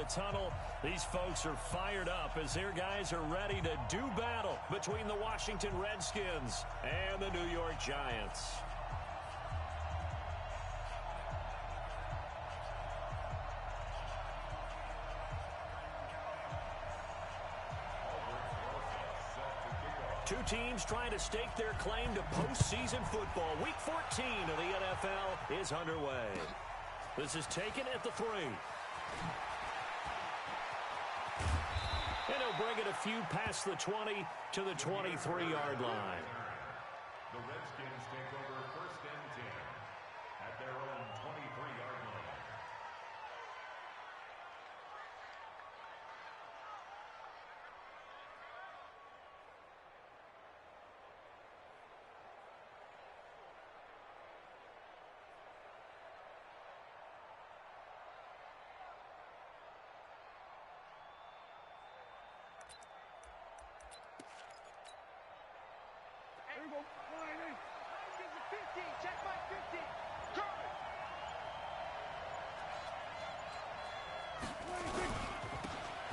tunnel. These folks are fired up as their guys are ready to do battle between the Washington Redskins and the New York Giants. Two teams trying to stake their claim to postseason football. Week 14 of the NFL is underway. This is taken at the 3. And he'll bring it a few past the 20 to the 23-yard line. The Redskins take over 1st and 10 at their own 23-yard line.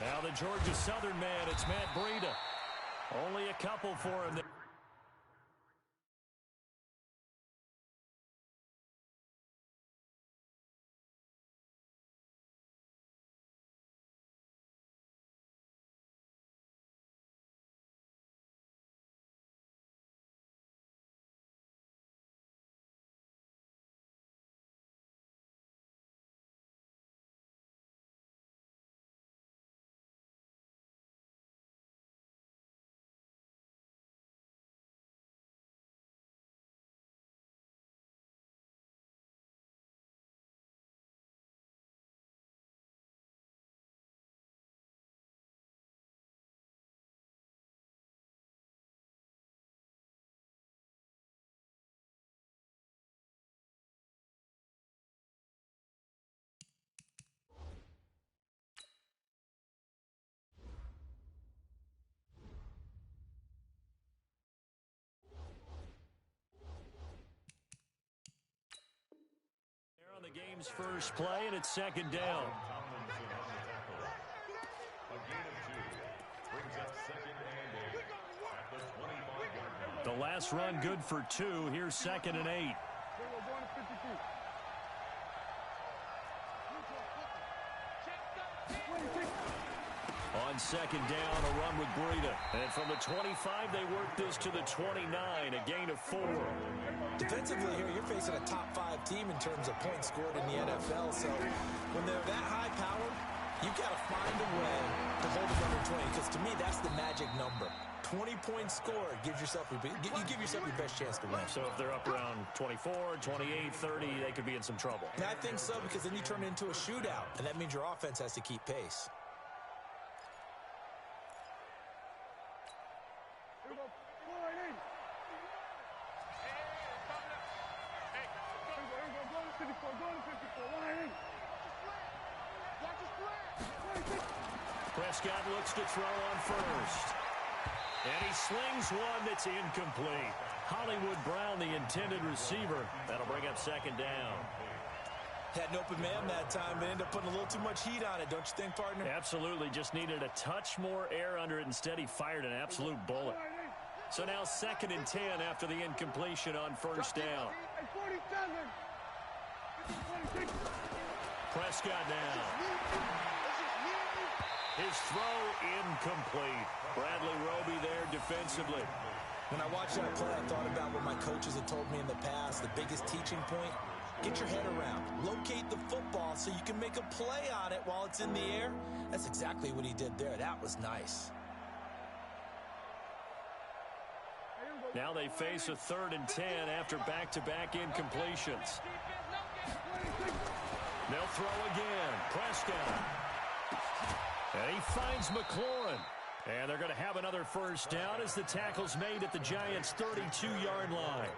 Now the Georgia Southern man, it's Matt Breida. Only a couple for him there. On the game's first play, and it's 2nd down. The last run good for 2. Here's 2nd and 8. On 2nd down, a run with Breida. And from the 25, they work this to the 29, a gain of 4. Defensively here, you're facing a top-5 team in terms of points scored in the NFL. So when they're that high-powered, you've got to find a way to hold them under 20. Because to me, that's the magic number. 20 points scored gives yourself you give yourself your best chance to win. So if they're up around 24, 28, 30, they could be in some trouble. And I think so, because then you turn it into a shootout, and that means your offense has to keep pace. Prescott looks to throw on first. And he slings one that's incomplete. Hollywood Brown, the intended receiver. That'll bring up 2nd down. Had an open man that time, but ended up putting a little too much heat on it, don't you think, partner? Absolutely. Just needed a touch more air under it. Instead, he fired an absolute bullet. So now 2nd and 10 after the incompletion on 1st down. Prescott now. His throw incomplete. Bradley Roby there defensively. When I watched that play, I thought about what my coaches had told me in the past. The biggest teaching point, get your head around. Locate the football so you can make a play on it while it's in the air. That's exactly what he did there. That was nice. Now they face a 3rd and 10 after back-to-back incompletions. They'll throw again. Prescott. And he finds McLaurin. And they're going to have another 1st down as the tackle's made at the Giants' 32-yard line.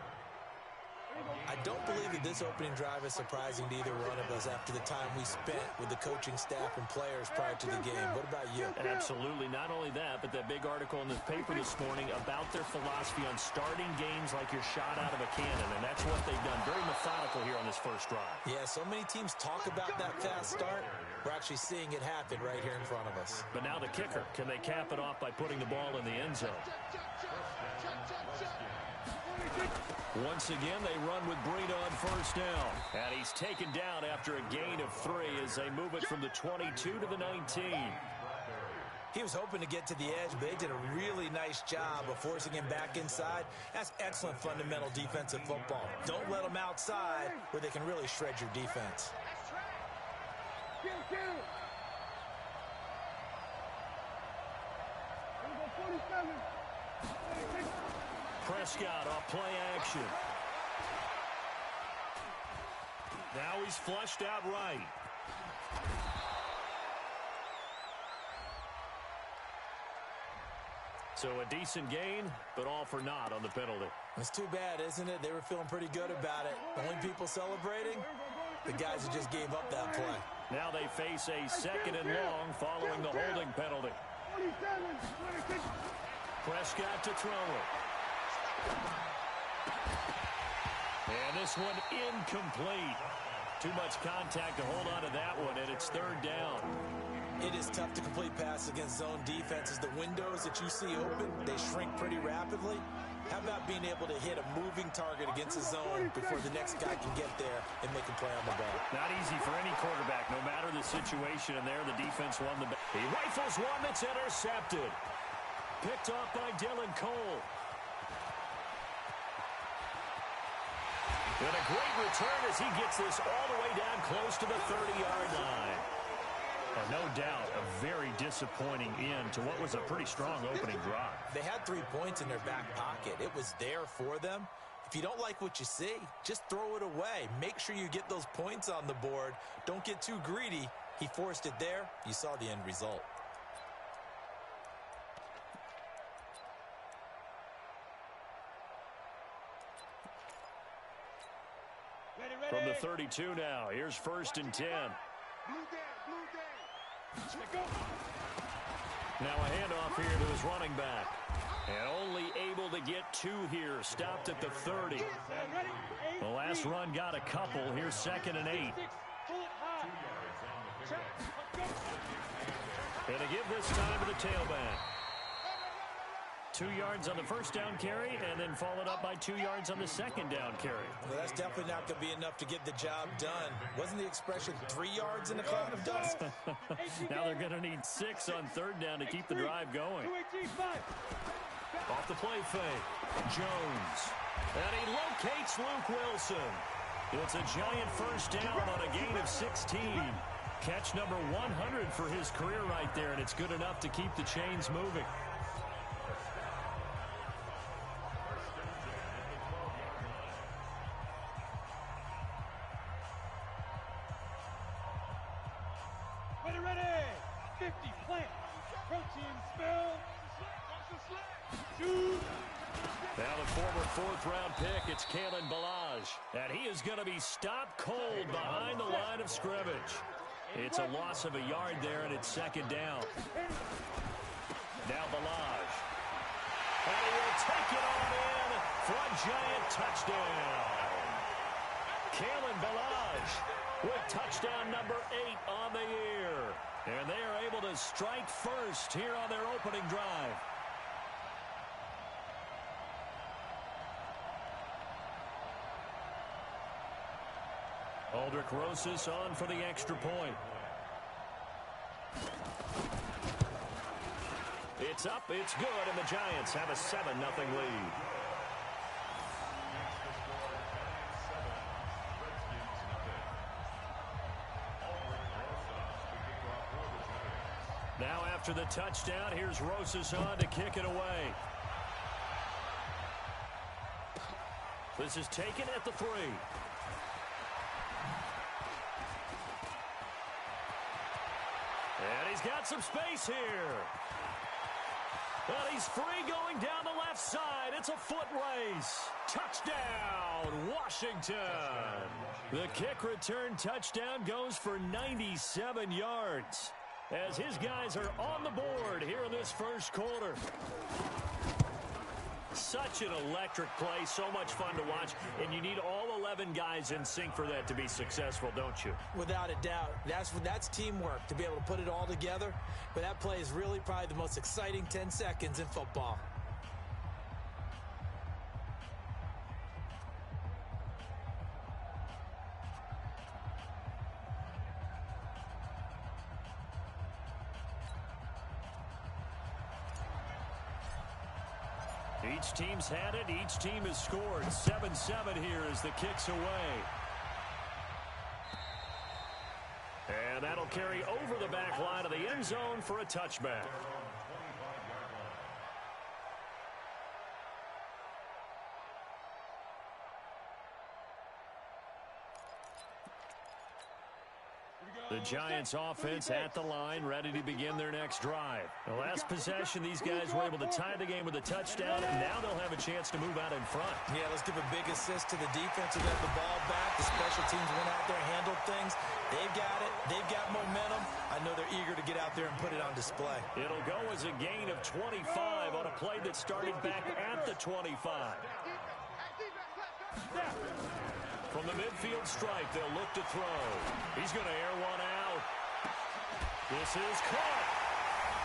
I don't believe that this opening drive is surprising to either one of us after the time we spent with the coaching staff and players prior to the game. What about you? Absolutely. Not only that, but that big article in the paper this morning about their philosophy on starting games like you're shot out of a cannon, and that's what they've done. Very methodical here on this first drive. Yeah, so many teams talk about that fast start. We're actually seeing it happen right here in front of us. But now the kicker. Can they cap it off by putting the ball in the end zone? Once again, they run with Breida on first down. And he's taken down after a gain of 3 as they move it from the 22 to the 19. He was hoping to get to the edge, but they did a really nice job of forcing him back inside. That's excellent fundamental defensive football. Don't let them outside where they can really shred your defense. Prescott off play action. Now he's flushed out right. So a decent gain, but all for naught on the penalty. It's too bad, isn't it? They were feeling pretty good about it. The only people celebrating, the guys who just gave up that play. Now they face a 2nd and long following the holding penalty. Prescott to throw it. And this one incomplete. Too much contact to hold on to that one, and it's 3rd down. It is tough to complete passes against zone defenses. The windows that you see open, they shrink pretty rapidly. How about being able to hit a moving target against a zone before the next guy can get there and make a play on the ball? Not easy for any quarterback, no matter the situation, and there the defense won the battle. He rifles one that's intercepted. Picked off by Dylan Cole. And a great return as he gets this all the way down close to the 30-yard line. No doubt a very disappointing end to what was a pretty strong opening drive. They had 3 points in their back pocket. It was there for them. If you don't like what you see, just throw it away. Make sure you get those points on the board. Don't get too greedy. He forced it there. You saw the end result. From the 32 now, here's 1st and 10. Now a handoff here to his running back. And only able to get 2 here. Stopped at the 30. The last run got a couple. Here's 2nd and 8. And to give this time to the tailback. 2 yards on the first down carry, and then followed up by 2 yards on the second down carry. Well, that's definitely not going to be enough to get the job done. Wasn't the expression 3 yards in a cloud of dust? Now they're going to need 6 on 3rd down to keep the drive going. Off the play fake, Jones. And he locates Luke Wilson. It's a giant first down on a gain of 16. Catch number 100 for his career right there, and it's good enough to keep the chains moving. Now the former 4th-round pick, it's Kalen Ballage. And he is going to be stopped cold behind the line of scrimmage. It's a loss of a yard there, and it's 2nd down. Now Ballage. And he will take it on in for a giant touchdown. Kalen Ballage with touchdown number 8 on the year. And they are able to strike first here on their opening drive. Aldrich Rosas on for the extra point. It's up, it's good, and the Giants have a 7-0 lead. Now after the touchdown, here's Rosas on to kick it away. This is taken at the 3. And he's got some space here. And he's free going down the left side. It's a foot race. Touchdown, Washington. The kick return touchdown goes for 97 yards. As his guys are on the board here in this first quarter. Such an electric play, so much fun to watch, and you need all 11 guys in sync for that to be successful, don't you? Without a doubt. That's teamwork, to be able to put it all together. But that play is really probably the most exciting 10 seconds in football. Each team's had it. Each team has scored. 7-7 here as the kick's away. And that'll carry over the back line of the end zone for a touchback. The Giants offense at the line, ready to begin their next drive. The last possession, these guys were able to tie the game with a touchdown, and now they'll have a chance to move out in front. Yeah, let's give a big assist to the defense who got the ball back. The special teams went out there and handled things. They've got it. They've got momentum. I know they're eager to get out there and put it on display. It'll go as a gain of 25 on a play that started back at the 25. From the midfield stripe, they'll look to throw. He's going to air one out. This is caught.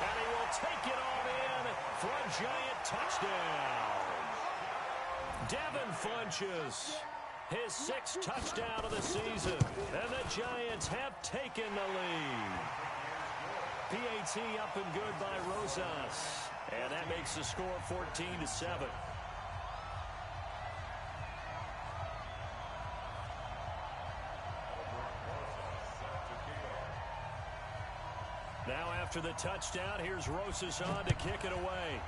And he will take it on in for a Giant touchdown. Devin Funchess, his 6th touchdown of the season. And the Giants have taken the lead. PAT up and good by Rosas. And that makes the score 14-7. Now after the touchdown, here's Rosas on to kick it away.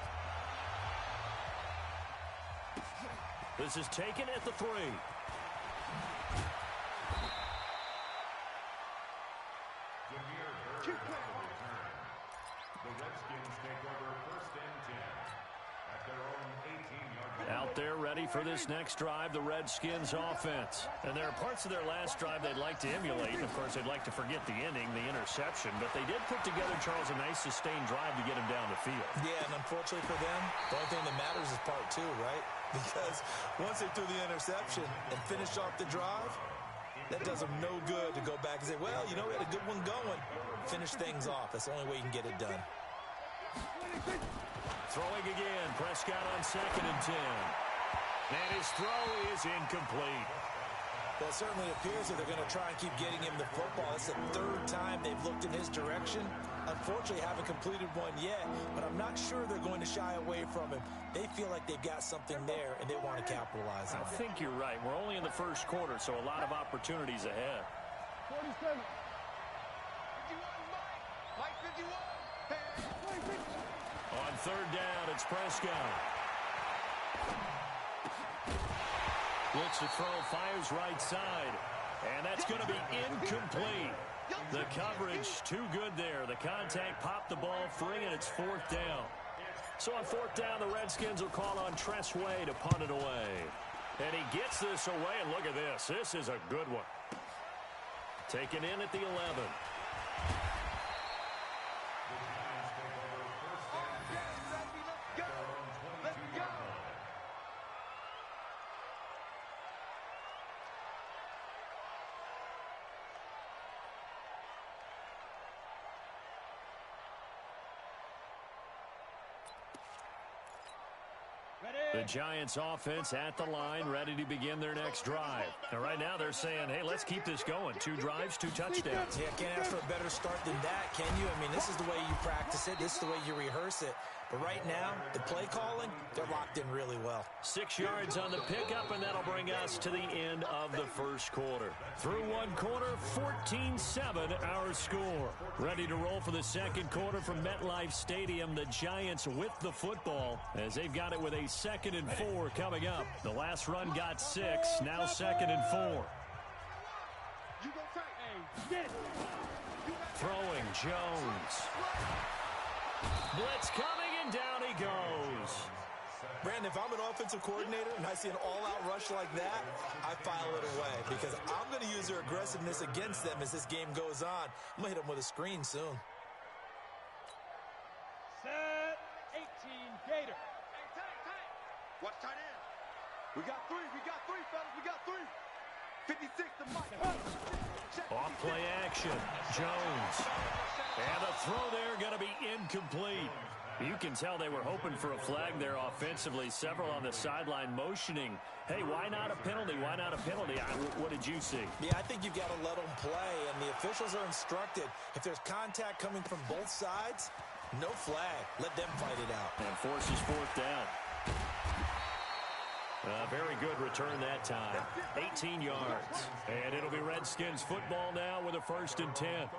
This is taken at the 3. Out there ready for this next drive, the Redskins offense. And there are parts of their last drive they'd like to emulate. And of course, they'd like to forget the ending, the interception. But they did put together, Charles, a nice sustained drive to get him down the field. Yeah, and unfortunately for them, the only thing that matters is part 2, right? Because once they threw the interception and finished off the drive, that does them no good to go back and say, well, you know, we had a good one going. Finish things off. That's the only way you can get it done. Throwing again, Prescott on 2nd and 10. And his throw is incomplete. Well, it certainly appears that they're going to try and keep getting him the football. It's the 3rd time they've looked in his direction. Unfortunately, haven't completed one yet, but I'm not sure they're going to shy away from him. They feel like they've got something there, and they want to capitalize on it. I think you're right. We're only in the 1st quarter, so a lot of opportunities ahead. 47. 51, Mike 51. On 3rd down, it's Prescott. Looks to throw, fires right side. And that's going to be incomplete. The coverage too good there. The contact popped the ball free, and it's 4th down. So on 4th down, the Redskins will call on Tressway to punt it away. And he gets this away, and look at this. This is a good one. Taken in at the 11. The Giants offense at the line, ready to begin their next drive. And right now they're saying, hey, let's keep this going. 2 drives, 2 touchdowns. Yeah, can't ask for a better start than that, can you? I mean, this is the way you practice it. This is the way you rehearse it. But right now, the play calling, they're locked in really well. 6 yards on the pickup, and that'll bring us to the end of the 1st quarter. Through 1 quarter, 14-7 our score. Ready to roll for the 2nd quarter from MetLife Stadium. The Giants with the football as they've got it with a 2nd and 4 coming up. The last run got 6, now 2nd and 4. Throwing, Jones. Blitz coming, and down he goes. Brandon, if I'm an offensive coordinator and I see an all-out rush like that, I file it away because I'm going to use their aggressiveness against them as this game goes on. I'm going to hit them with a screen soon. Set 18 Gator. Hey, tight. Watch tight end. We got 3, fellas. We got 3. Off play action. Jones. And the throw there going to be incomplete. You can tell they were hoping for a flag there offensively. Several on the sideline motioning. Hey, why not a penalty? Why not a penalty? What did you see? Yeah, I think you've got to let them play, and the officials are instructed. If there's contact coming from both sides, no flag. Let them fight it out. And forces fourth down. Very good return that time. 18 yards. And it'll be Redskins football now with a 1st and 10.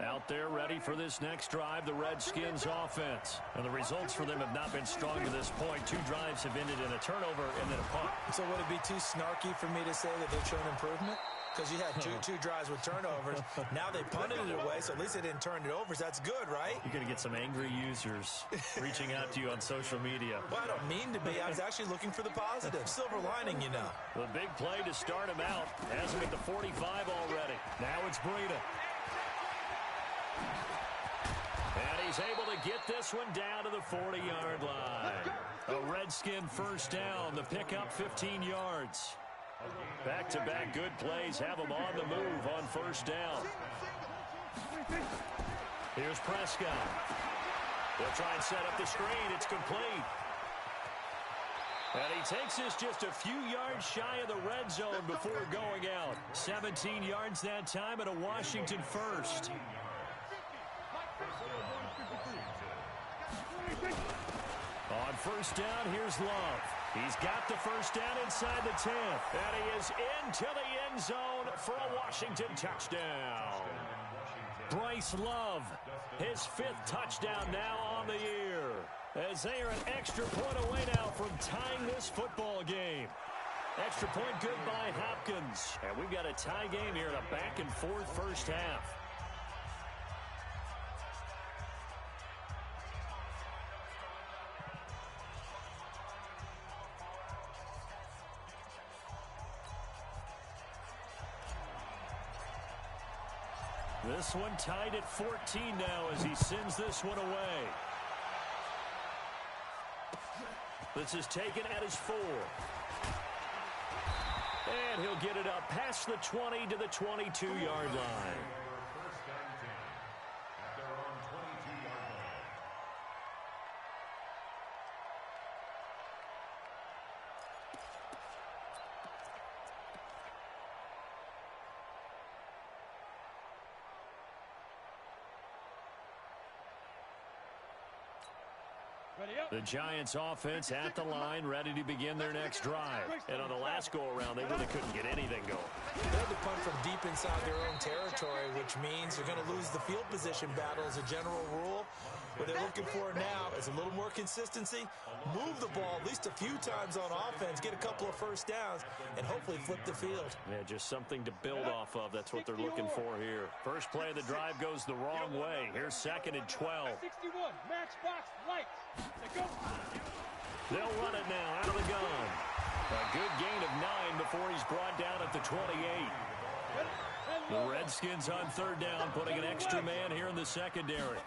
Out there ready for this next drive, the Redskins offense. And the results for them have not been strong to this point. 2 drives have ended in a turnover and then a punt. So would it be too snarky for me to say that they've shown improvement? Because you had two drives with turnovers. Now they punted it away, so at least they didn't turn it over. So that's good, right? You're going to get some angry users reaching out to you on social media. Well, I don't mean to be. I was actually looking for the positive. Silver lining, you know. The big play to start him out. Has him at the 45 already. Now it's Breida. And he's able to get this one down to the 40-yard line. A Redskin 1st down. The pickup 15 yards. Back-to-back good plays have them on the move on 1st down. Here's Prescott. They'll try and set up the screen. It's complete. And he takes this just a few yards shy of the red zone before going out. 17 yards that time and a Washington 1st. On 1st down, here's Love. He's got the 1st down inside the 10th. And he is into the end zone for a Washington touchdown. Bryce Love, his 5th touchdown now on the year. As they are an extra point away now from tying this football game. Extra point good by Hopkins. And we've got a tie game here in a back-and-forth 1st half. This one tied at 14 now as he sends this one away. This is taken at his 4. And he'll get it up past the 20 to the 22-yard line. The Giants offense at the line, ready to begin their next drive. And on the last go-around, they really couldn't get anything going. They had to punt from deep inside their own territory, which means they're going to lose the field position battle as a general rule. What they're looking for now is a little more consistency, move the ball at least a few times on offense, get a couple of 1st downs, and hopefully flip the field. Yeah, just something to build off of. That's what they're looking for here. First play of the drive goes the wrong way. Here's 2nd and 12. 61, matchbox lights. They'll run it now out of the gun. A good gain of 9 before he's brought down at the 28. The Redskins on 3rd down, putting an extra man here in the secondary.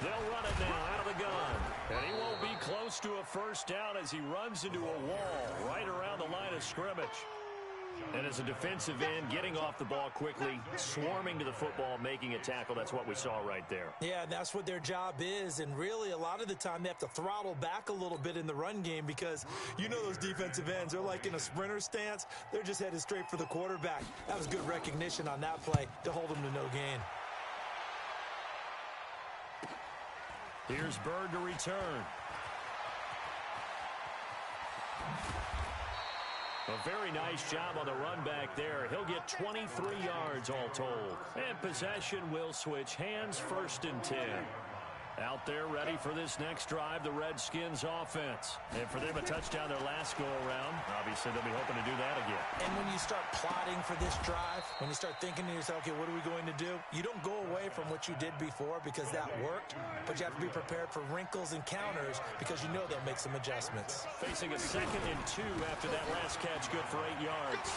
They'll run it now out of the gun. And he won't be close to a 1st down as he runs into a wall right around the line of scrimmage. And as a defensive end, getting off the ball quickly, swarming to the football, making a tackle. That's what we saw right there. Yeah, that's what their job is. And really, a lot of the time, they have to throttle back a little bit in the run game because you know those defensive ends, they're like in a sprinter stance. They're just headed straight for the quarterback. That was good recognition on that play to hold them to no gain. Here's Bird to return. A very nice job on the run back there. He'll get 23 yards all told. And possession will switch hands, 1st and 10. Out there ready for this next drive, the Redskins offense. And for them, a touchdown their last go-around. Obviously, they'll be hoping to do that again. And when you start plotting for this drive, when you start thinking to yourself, okay, what are we going to do? You don't go away from what you did before because that worked, but you have to be prepared for wrinkles and counters because you know they'll make some adjustments. Facing a 2nd and 2 after that last catch, good for 8 yards.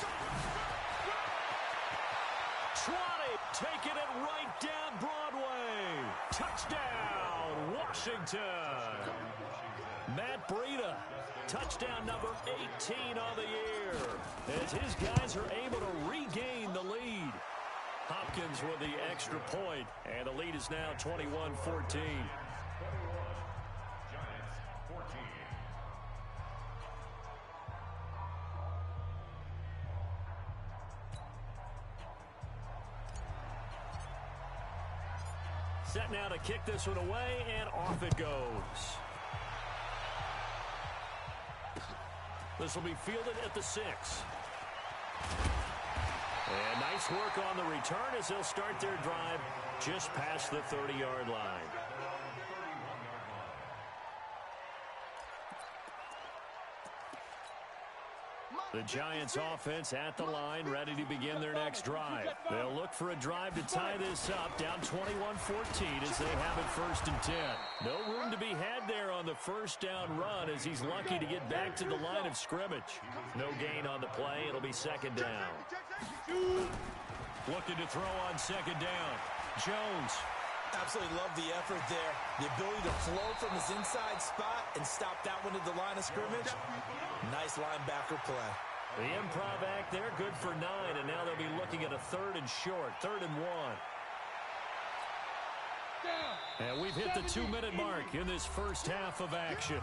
Taking it right down Broadway. Touchdown, Washington. Matt Breida, touchdown number 18 on the year, as his guys are able to regain the lead. Hopkins with the extra point, and the lead is now 21-14. Set now to kick this one away, and off it goes. This will be fielded at the 6. And nice work on the return as they'll start their drive just past the 30-yard line. The Giants offense at the line, ready to begin their next drive. They'll look for a drive to tie this up, down 21-14 as they have it 1st and 10. No room to be had there on the first down run as he's lucky to get back to the line of scrimmage. No gain on the play. It'll be 2nd down. Looking to throw on 2nd down. Jones. Absolutely love the effort there. The ability to flow from his inside spot and stop that one at the line of scrimmage. Nice linebacker play. The improv act there, good for 9, and now they'll be looking at a 3rd and short, 3rd and 1. And we've hit the 2-minute mark in this first half of action.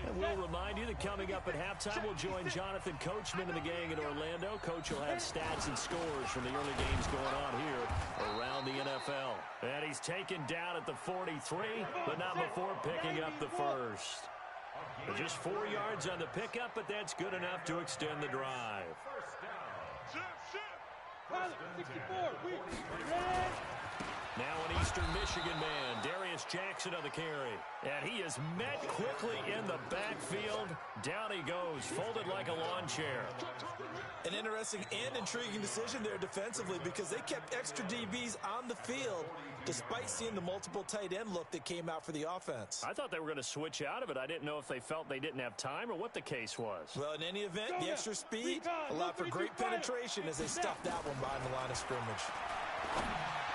And we'll remind you that coming up at halftime, we'll join Jonathan Coachman and the gang in Orlando. Coach will have stats and scores from the early games going on here around the NFL. And he's taken down at the 43, but not before picking up the first. Just 4 yards on the pickup, but that's good enough to extend the drive. Now an Eastern Michigan man, Darius Jackson on the carry. And he is met quickly in the backfield. Down he goes, folded like a lawn chair. An interesting and intriguing decision there defensively because they kept extra DBs on the field despite seeing the multiple tight end look that came out for the offense. I thought they were going to switch out of it. I didn't know if they felt they didn't have time or what the case was. Well, in any event, the extra speed allowed for great penetration as they stuffed that one behind the line of scrimmage.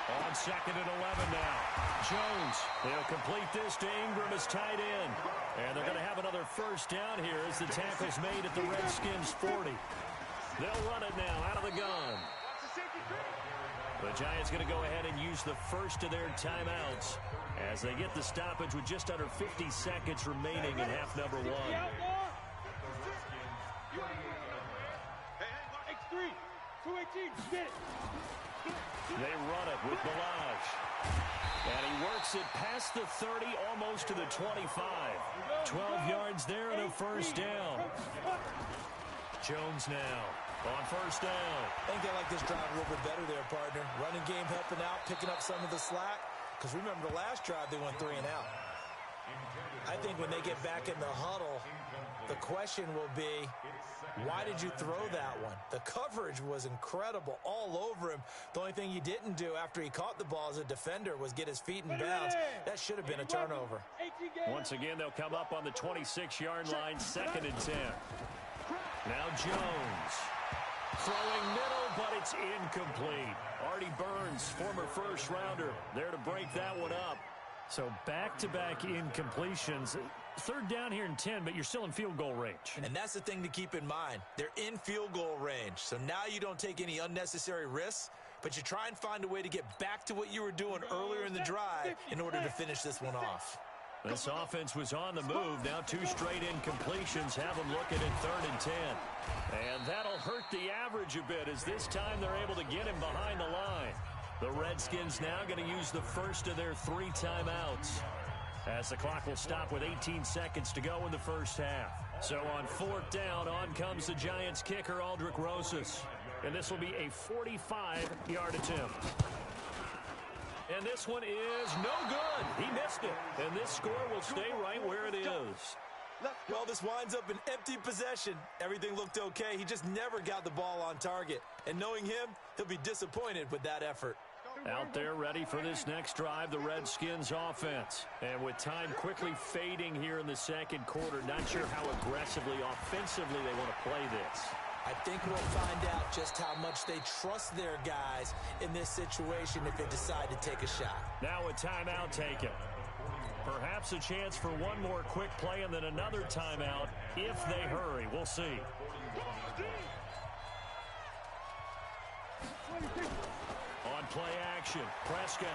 On 2nd and 11 now. Jones, they'll complete this to Ingram as tight end. And they're going to have another first down here as the tackle's made at the Redskins 40. They'll run it now out of the gun. The Giants going to go ahead and use the first of their timeouts as they get the stoppage with just under 50 seconds remaining in half number 1. X3, 218, get it. They run it with Balaj. And he works it past the 30, almost to the 25. 12 yards there and a first down. Jones now on first down. I think they like this drive a little bit better there, partner. Running game helping out, picking up some of the slack. Because remember, the last drive they went 3 and out. I think when they get back in the huddle, the question will be, why did you throw that one? The coverage was incredible all over him. The only thing he didn't do after he caught the ball as a defender was get his feet in bounds. That should have been a turnover. Once again, they'll come up on the 26-yard line, 2nd and 10. Now Jones. Throwing middle, but it's incomplete. Artie Burns, former first-rounder, there to break that one up. So back-to-back incompletions. 3rd down here and 10, but you're still in field goal range. And that's the thing to keep in mind. They're in field goal range. So now you don't take any unnecessary risks, but you try and find a way to get back to what you were doing earlier in the drive in order to finish this one off. This offense was on the move. Now 2 straight incompletions have them looking at 3rd and 10. And that'll hurt the average a bit as this time they're able to get him behind the line. The Redskins now going to use the first of their 3 timeouts as the clock will stop with 18 seconds to go in the first half. So on 4th down, on comes the Giants kicker, Aldrick Rosas. And this will be a 45-yard attempt. And this one is no good. He missed it. And this score will stay right where it is. Well, this winds up an empty possession. Everything looked okay. He just never got the ball on target. And knowing him, he'll be disappointed with that effort. Out there ready for this next drive, the Redskins offense. And with time quickly fading here in the second quarter, not sure how aggressively, offensively they want to play this. I think we'll find out just how much they trust their guys in this situation if they decide to take a shot. Now a timeout taken. Perhaps a chance for one more quick play and then another timeout if they hurry. We'll see. On play action, Prescott.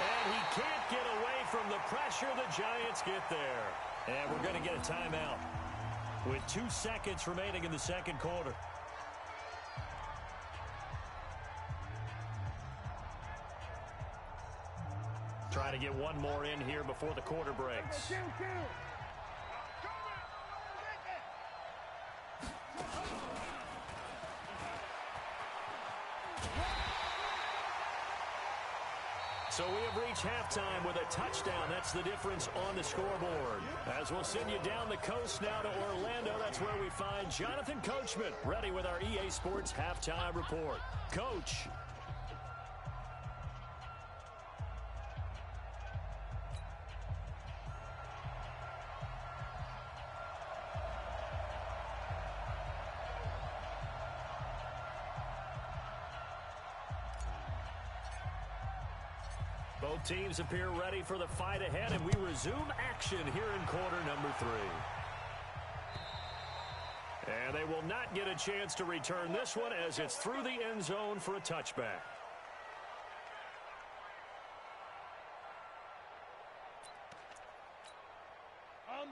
And he can't get away from the pressure. The Giants get there. And we're going to get a timeout with 2 seconds remaining in the second quarter. Trying to get one more in here before the quarter breaks. So we have reached halftime with a touchdown. That's the difference on the scoreboard. As we'll send you down the coast now to Orlando, that's where we find Jonathan Coachman, ready with our EA Sports halftime report. Coach. Both teams appear ready for the fight ahead, and we resume action here in quarter number 3. And they will not get a chance to return this one as it's through the end zone for a touchback.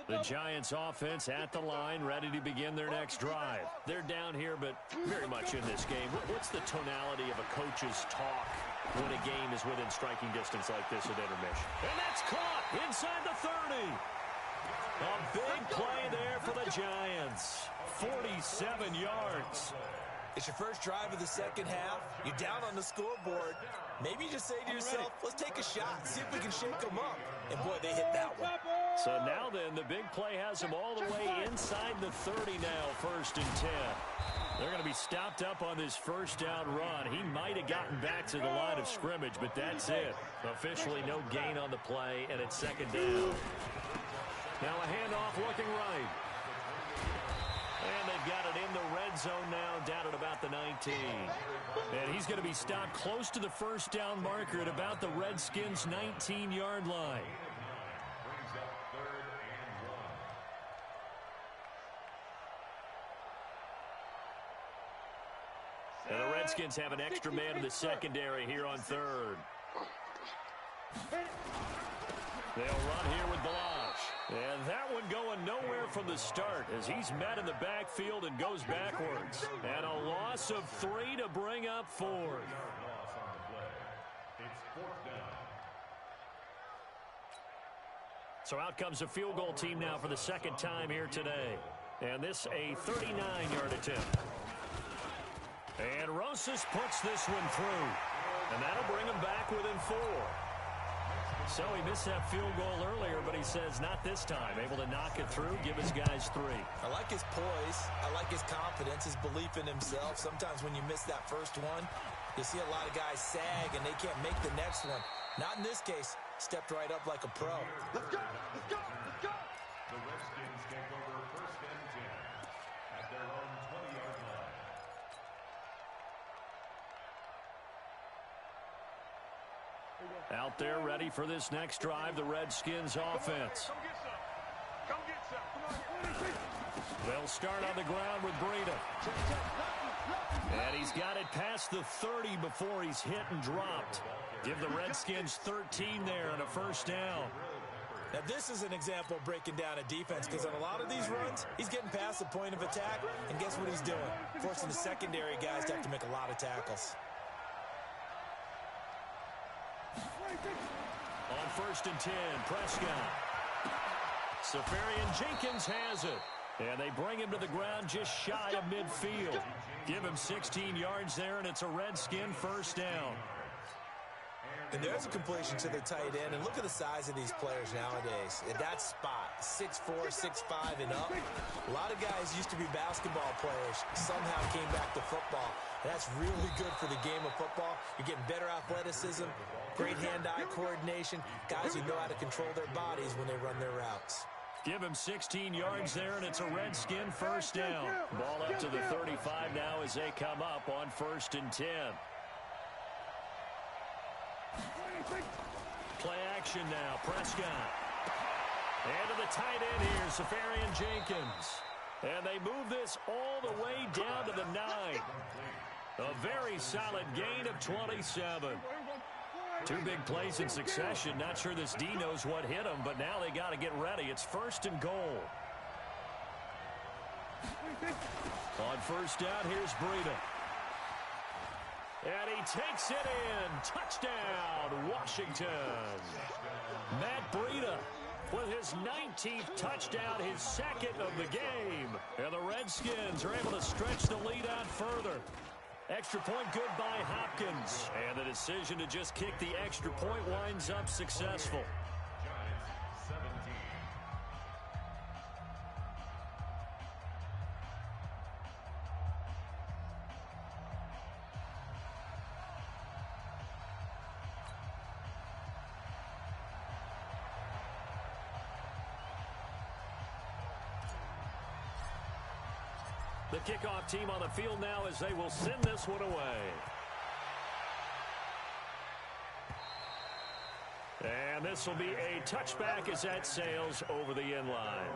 The Giants offense at the line, ready to begin their next drive. They're down here, but very much in this game. What's the tonality of a coach's talk when a game is within striking distance like this at intermission? And that's caught inside the 30. A big play there for the Giants. 47 yards. It's your first drive of the second half. You're down on the scoreboard. Maybe you just say to yourself, let's take a shot, see if we can shake them up. And, boy, they hit that one. So now then, the big play has them all the way inside the 30 now, 1st and 10. They're going to be stopped up on this first down run. He might have gotten back to the line of scrimmage, but that's it. Officially no gain on the play, and it's 2nd down. Now a handoff looking right. And they've got it in the red zone now, down at about the 19. And he's going to be stopped close to the first down marker at about the Redskins' 19-yard line. Brings up 3rd and 1. And the Redskins have an extra man in the secondary here on 3rd. They'll run here with Balash. And that one going nowhere from the start as he's met in the backfield and goes backwards. And a loss of 3 to bring up 4th. Loss on the play. It's 4th down. So out comes a field goal team now for the second time here today. And this a 39-yard attempt. And Rosas puts this one through. And that'll bring him back within 4. So he missed that field goal earlier, but he says not this time. Able to knock it through, give his guys 3. I like his poise. I like his confidence, his belief in himself. Sometimes when you miss that first one, you see a lot of guys sag and they can't make the next one. Not in this case. Stepped right up like a pro. Let's go! Let's go! Let's go! The Redskins take over 1st and 10 at their own 20-yard line. Out there ready for this next drive, the Redskins offense. Come get some! Come get some! Come on! They'll start on the ground with Breida. And he's got it past the 30 before he's hit and dropped. Give the Redskins 13 there and a first down. Now, this is an example of breaking down a defense because on a lot of these runs, he's getting past the point of attack, and guess what he's doing? Forcing the secondary guys to have to make a lot of tackles. On 1st and 10, Prescott. Safarian Jenkins has it. And they bring him to the ground just shy of midfield. Give him 16 yards there, and it's a Redskin first down. And there's a completion to the tight end. And look at the size of these players nowadays. At that spot, 6'4", 6'5", and up. A lot of guys used to be basketball players, somehow came back to football. And that's really good for the game of football. You're getting better athleticism, great hand-eye coordination, guys who know how to control their bodies when they run their routes. Give him 16 yards there, and it's a Redskin first down. Ball up to the 35 now as they come up on 1st and 10. Play action now. Prescott. And to the tight end here, Safarian Jenkins. And they move this all the way down to the 9. A very solid gain of 27. 2 big plays in succession. Not sure this D knows what hit him, but now they got to get ready. It's 1st and goal. On 1st down, here's Breida. And he takes it in. Touchdown, Washington. Matt Breida with his 19th touchdown, his 2nd of the game. And the Redskins are able to stretch the lead out further. Extra point good by Hopkins. And the decision to just kick the extra point winds up successful. Giants 17. The kickoff team on the field now as they will send this one away. And this will be a touchback as that sails over the end line.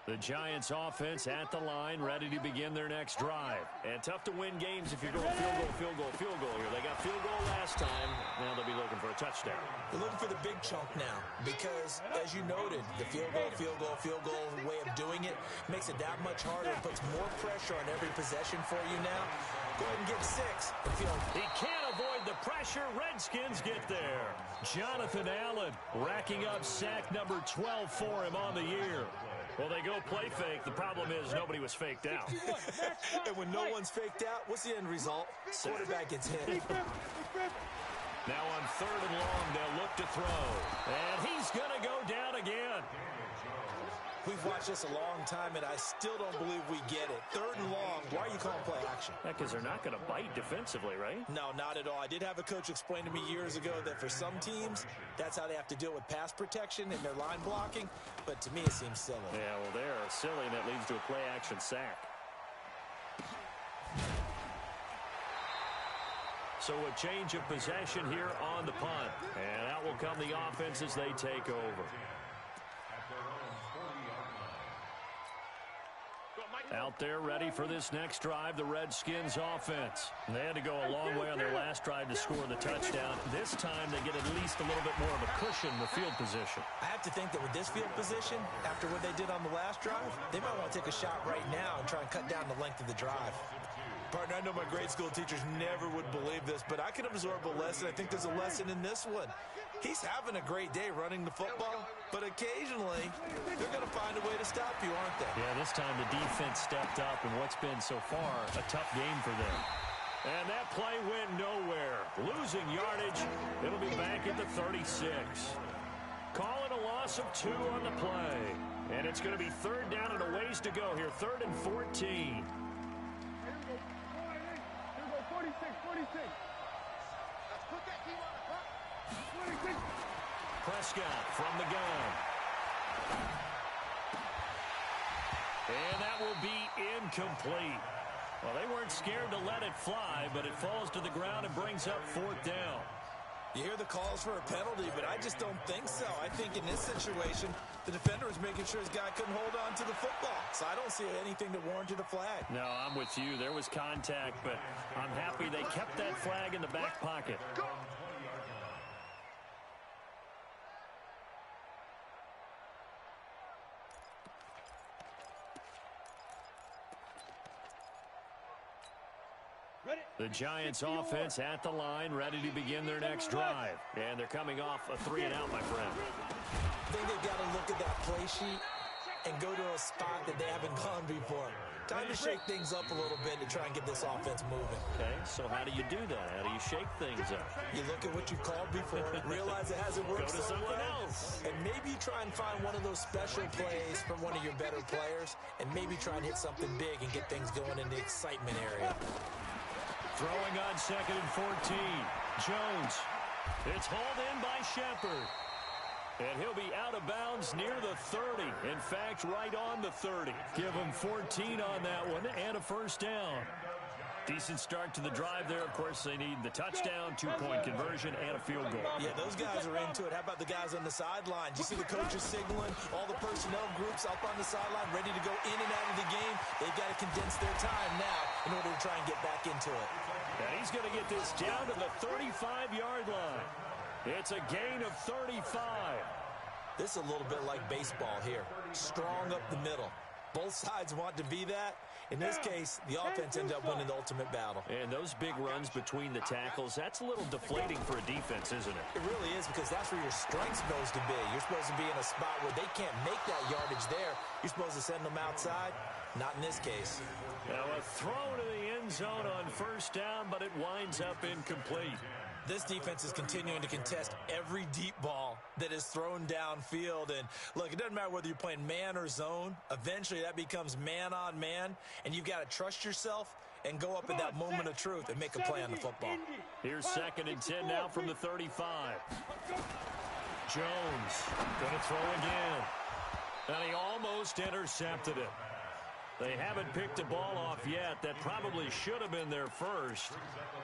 The Giants offense at the line, ready to begin their next drive. And tough to win games if you're going field goal, field goal, field goal here. They got field goal last time. Now they'll be looking for a touchdown. They're looking for the big chunk now because, as you noted, the field goal way of doing it makes it that much harder and puts more pressure on every possession for you now. Go ahead and get 6. He can't avoid the pressure. Redskins get there. Jonathan Allen racking up sack number 12 for him on the year. Well, they go play fake. The problem is nobody was faked out. And when no one's faked out, what's the end result? Quarterback gets hit. Now on 3rd and long, they'll look to throw. And he's going to go down again. We've watched this a long time, and I still don't believe we get it. 3rd and long, why are you calling play action? Yeah, because they're not going to bite defensively, right? No, not at all. I did have a coach explain to me years ago that for some teams, that's how they have to deal with pass protection and their line blocking. But to me, it seems silly. Yeah, well, they're silly, and that leads to a play action sack. So a change of possession here on the punt. And out will come the offense as they take over. Out there ready for this next drive, the Redskins offense. They had to go a long way on their last drive to score the touchdown. This time they get at least a little bit more of a cushion with field position. I have to think that with this field position, after what they did on the last drive, they might want to take a shot right now and try and cut down the length of the drive. Partner, I know my grade school teachers never would believe this, but I can absorb a lesson. I think there's a lesson in this one. He's having a great day running the football, but occasionally they're going to find a way to stop you, aren't they? Yeah, this time the defense stepped up in what's been so far a tough game for them. And that play went nowhere. Losing yardage. It'll be back at the 36. Calling a loss of 2 on the play. And it's going to be 3rd down and a ways to go here. 3rd and 14. Here we go, 46. Let's put that team on the clock. 46. Prescott from the gun. And that will be incomplete. Well, they weren't scared to let it fly, but it falls to the ground and brings up 4th down. You hear the calls for a penalty, but I just don't think so. I think in this situation, the defender was making sure his guy couldn't hold on to the football. So I don't see anything that warranted a flag. No, I'm with you. There was contact, but I'm happy they kept that flag in the back pocket. The Giants offense at the line, ready to begin their next drive. And they're coming off a 3-and-out, my friend. I think they've got to look at that play sheet and go to a spot that they haven't gone before. Time to shake things up a little bit to try and get this offense moving. Okay, so how do you do that? How do you shake things up? You look at what you called before, realize it hasn't worked Go to so something well, else. and maybe try and find one of those special plays from one of your better players, and maybe try and hit something big and get things going in the excitement area. Throwing on 2nd and 14. Jones. It's hauled in by Shepard. And he'll be out of bounds near the 30. In fact, right on the 30. Give him 14 on that one and a first down. Decent start to the drive there. Of course, they need the touchdown, 2-point conversion, and a field goal. Yeah, those guys are into it. How about the guys on the sideline? You see the coaches signaling, all the personnel groups up on the sideline ready to go in and out of the game. They've got to condense their time now in order to try and get back into it. And he's going to get this down to the 35-yard line. It's a gain of 35. This is a little bit like baseball here. Strong up the middle. Both sides want to be that. In this case, the offense ended up winning the ultimate battle. And those big runs between the tackles, that's a little deflating for a defense, isn't it? It really is, because that's where your strength's supposed to be. You're supposed to be in a spot where they can't make that yardage there. You're supposed to send them outside. Not in this case. Now a throw to the end zone on first down, but it winds up incomplete. This defense is continuing to contest every deep ball that is thrown downfield. And look, it doesn't matter whether you're playing man or zone. Eventually that becomes man on man, and you've got to trust yourself and go up at that moment of truth and make a play on the football. Here's 2nd and 10 now from the 35. Jones going to throw again. And he almost intercepted it. They haven't picked the ball off yet. That probably should have been their first.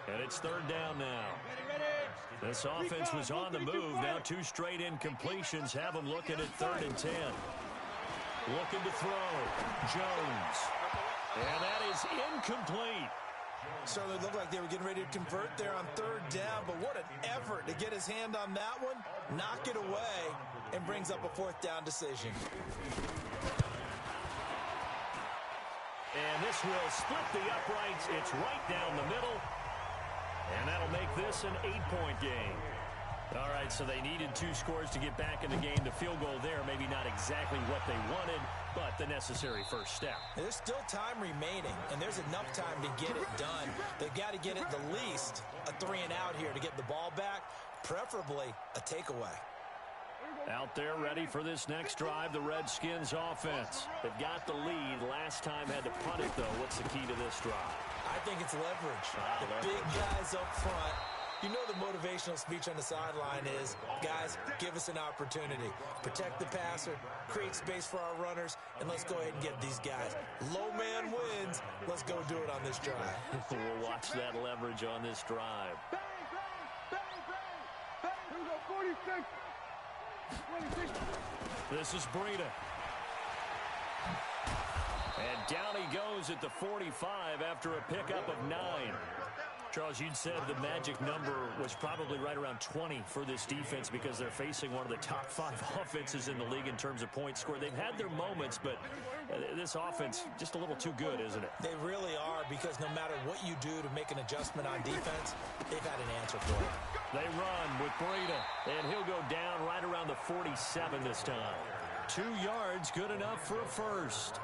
And it's 3rd down now. This offense was on the move. Now 2 straight incompletions have them looking at 3rd and 10. Looking to throw. Jones. And that is incomplete. Certainly looked like they were getting ready to convert there on 3rd down, but what an effort to get his hand on that one, knock it away, and brings up a 4th down decision. And this will split the uprights. It's right down the middle. And that'll make this an 8-point game. All right, so they needed 2 scores to get back in the game. The field goal there, maybe not exactly what they wanted, but the necessary first step. There's still time remaining, and there's enough time to get it done. They've got to get at the least a 3 and out here to get the ball back, preferably a takeaway. Out there ready for this next drive, the Redskins offense. They've got the lead. Last time had to punt it, though. What's the key to this drive? I think it's leverage. The big guys up front. You know the motivational speech on the sideline is, guys, give us an opportunity. Protect the passer, create space for our runners, and let's go ahead and get these guys. Low man wins. Let's go do it on this drive. We'll watch that leverage on this drive. Bang, bang, bang, bang, bang. Here we go, 46. 26. This is Breida. And down he goes at the 45 after a pickup of 9. Charles, you'd said the magic number was probably right around 20 for this defense because they're facing one of the top 5 offenses in the league in terms of points scored. They've had their moments, but this offense just a little too good, isn't it? They really are, because no matter what you do to make an adjustment on defense, they've had an answer for it. They run with Breida, and he'll go down right around the 47 this time. 2 yards, good enough for a first.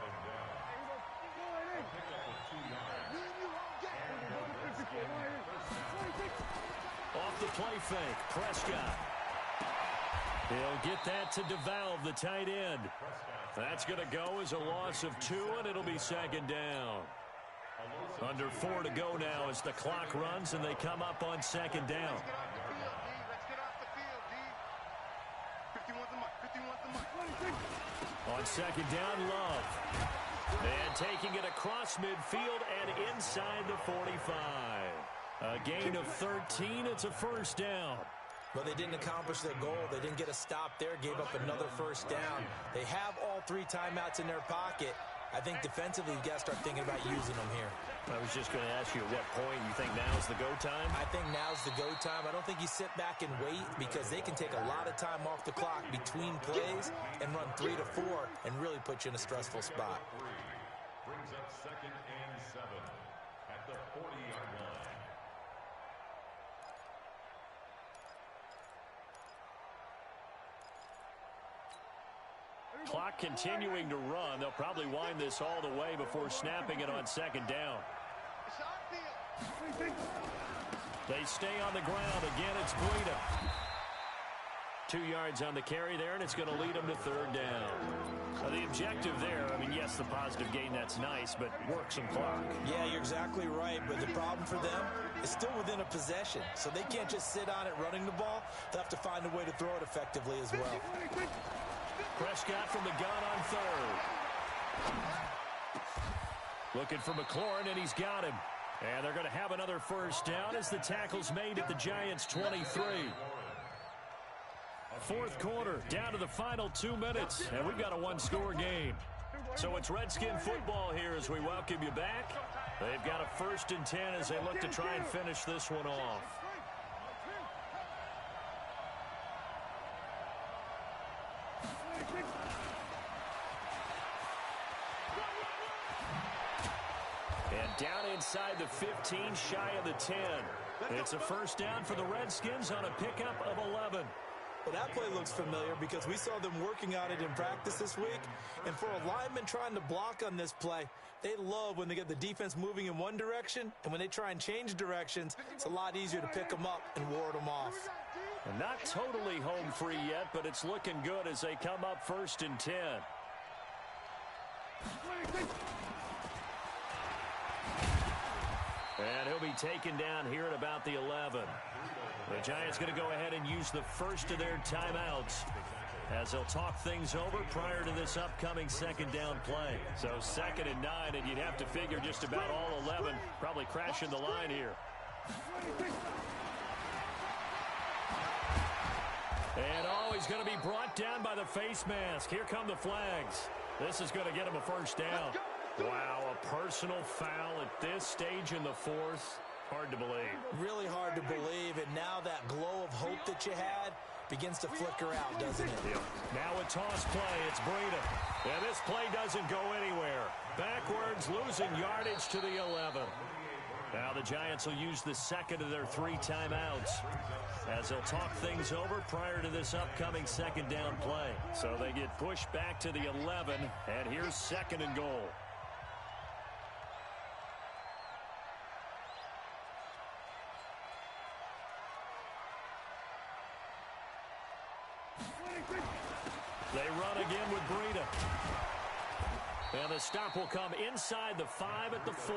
Off the play fake, Prescott. He'll get that to DeValve, the tight end. That's going to go as a loss of 2, and it'll be 2nd down. Under 4 to go now as the clock runs, and they come up on 2nd down. On 2nd down, Love. And taking it across midfield and inside the 45. A gain of 13. It's a first down. Well, they didn't accomplish their goal. They didn't get a stop there, gave up another first down. They have all 3 timeouts in their pocket. I think defensively, you've got to start thinking about using them here. I was just going to ask you at what point you think now's the go time? I think now's the go time. I don't think you sit back and wait, because they can take a lot of time off the clock between plays and run 3 to 4 and really put you in a stressful spot. Brings up 2nd and 7 at the 40-yard line. Clock continuing to run. They'll probably wind this all the way before snapping it on second down. They stay on the ground. Again, it's Breida. 2 yards on the carry there, and it's going to lead them to third down. The objective there, I mean, yes, the positive gain, that's nice, but work some clock. Yeah, you're exactly right, but the problem for them is still within a possession, so they can't just sit on it running the ball. They'll have to find a way to throw it effectively as well. Prescott from the gun on third. Looking for McLaurin, and he's got him. And they're going to have another first down as the tackle's made at the Giants' 23. Fourth quarter, down to the final 2 minutes, and we've got a one-score game. So it's Redskin football here as we welcome you back. They've got a 1st and 10 as they look to try and finish this one off. And down inside the 15, shy of the 10. It's a first down for the Redskins on a pickup of 11. Well, that play looks familiar because we saw them working on it in practice this week. And for a lineman trying to block on this play, they love when they get the defense moving in one direction. And when they try and change directions, it's a lot easier to pick them up and ward them off. And not totally home free yet, but it's looking good as they come up 1st and 10. And he'll be taken down here at about the 11. The Giants going to go ahead and use the first of their timeouts as they'll talk things over prior to this upcoming second down play. So 2nd and 9, and you'd have to figure just about all 11 probably crashing the line here. And he's going to be brought down by the face mask. Here come the flags. This is going to get him a first down. Wow, a personal foul at this stage in the fourth. Hard to believe. Really hard to believe, and now that glow of hope that you had begins to flicker out, doesn't it? Yep. Now a toss play. It's Breida. And this play doesn't go anywhere. Backwards, losing yardage to the 11. Now the Giants will use the second of their 3 timeouts as they'll talk things over prior to this upcoming second down play. So they get pushed back to the 11, and here's 2nd and goal. They run again with Breida. And the stop will come inside the 5 at the 4.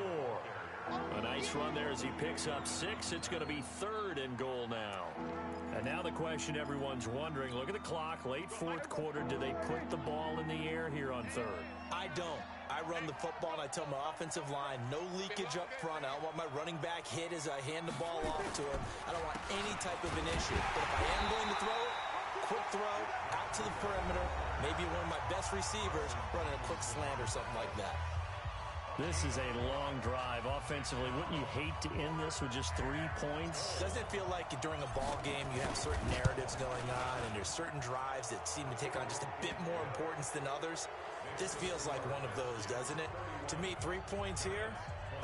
A nice run there as he picks up 6. It's going to be 3rd and goal now. And now the question everyone's wondering, look at the clock, late fourth quarter, do they put the ball in the air here on 3rd? I don't. I run the football and I tell my offensive line, no leakage up front. I don't want my running back hit as I hand the ball off to him. I don't want any type of an issue. But if I am going to throw it, quick throw, out to the perimeter, maybe one of my best receivers running a quick slant or something like that. This is a long drive. Offensively, wouldn't you hate to end this with just 3 points? Doesn't it feel like during a ball game you have certain narratives going on and there's certain drives that seem to take on just a bit more importance than others? This feels like one of those, doesn't it? To me, 3 points here,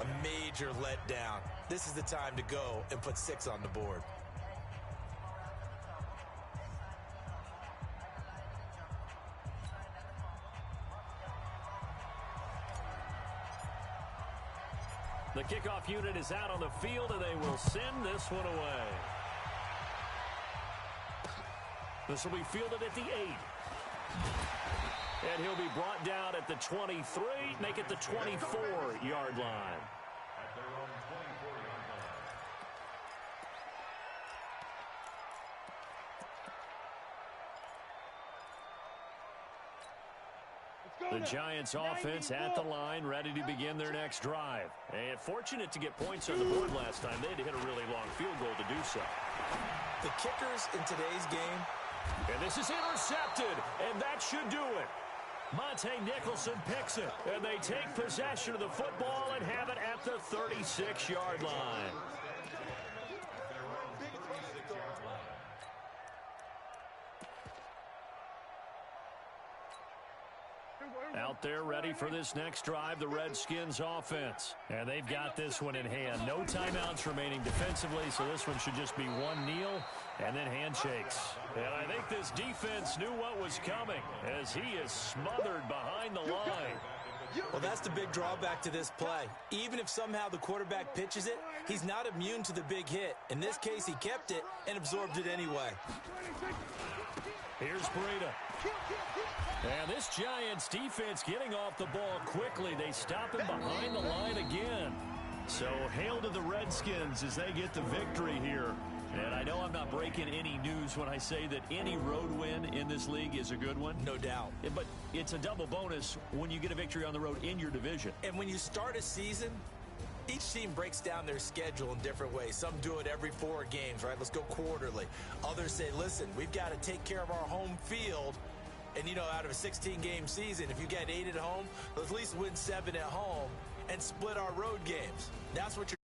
a major letdown. This is the time to go and put 6 on the board. The kickoff unit is out on the field, and they will send this one away. This will be fielded at the 8. And he'll be brought down at the 23, make it the 24-yard line. At their own 24-yard line. The Giants offense at the line, ready to begin their next drive. And fortunate to get points on the board last time. They had to hit a really long field goal to do so. The kickers in today's game. And this is intercepted, and that should do it. Monte Nicholson picks it, and they take possession of the football and have it at the 36-yard line. Out there ready for this next drive, the Redskins offense. And they've got this one in hand. No timeouts remaining defensively, so this one should just be one kneel and then handshakes. And I think this defense knew what was coming as he is smothered behind the line. Well, that's the big drawback to this play. Even if somehow the quarterback pitches it, he's not immune to the big hit. In this case, he kept it and absorbed it anyway. Here's Breida. And this Giants defense getting off the ball quickly. They stop him behind the line again. So hail to the Redskins as they get the victory here. And I know I'm not breaking any news when I say that any road win in this league is a good one. No doubt. But it's a double bonus when you get a victory on the road in your division. And when you start a season, each team breaks down their schedule in different ways. Some do it every 4 games, right? Let's go quarterly. Others say, listen, we've got to take care of our home field. And, you know, out of a 16-game season, if you get 8 at home, let's at least win 7 at home and split our road games. That's what you're